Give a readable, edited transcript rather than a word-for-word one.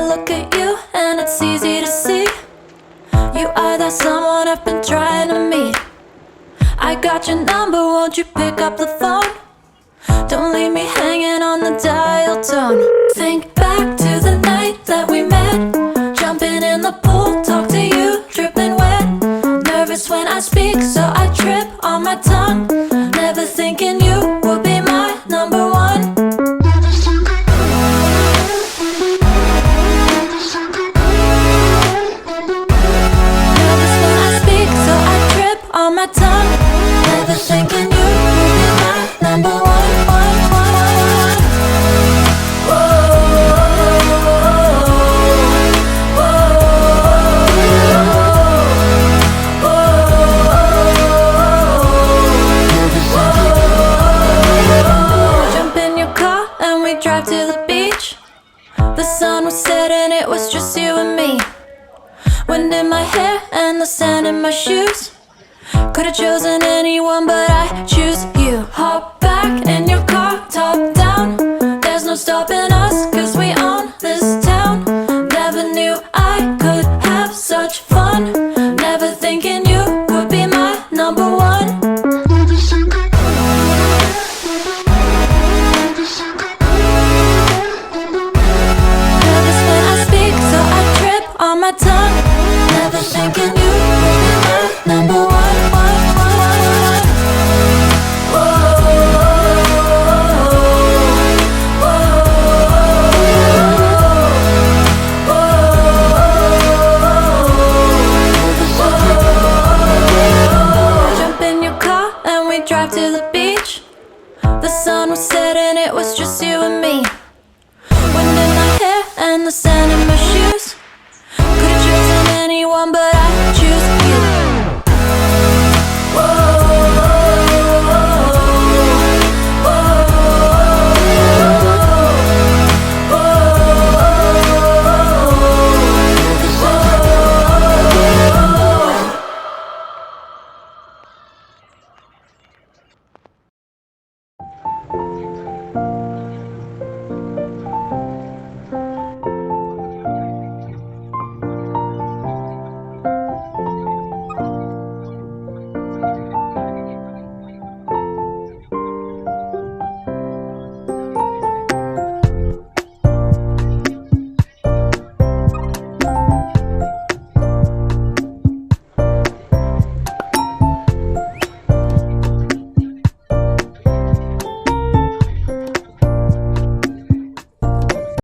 look at you and it's easy to see you are that someone I've been trying to meet. I got your number, won't you pick up the phone? Don't leave me hanging on the dial tone. Think back to the night that we met, jumping in the pool, talk to you, dripping wet. Nervous when I speak, so I trip on my tongue. Never thinking you would be my number one. Nervous when I speak, so I trip on my tongue. Never thinking you would be my number one. Drive to the beach. The sun was setting, it was just you and me. Wind in my hair and the sand in my shoes. Could've chosen anyone, but I choose you. Hop back in your car, top down. There's no stopping us, cause we own this town. Never knew I could have such fun. Never thinking you would be my number one. On my tongue, never thinking you would be my number one. Jump in your car and we drive to the beach. The sun was setting, it was just you and me. Wind in my hair and the sand in my shoes. Could've chosen anyone, but I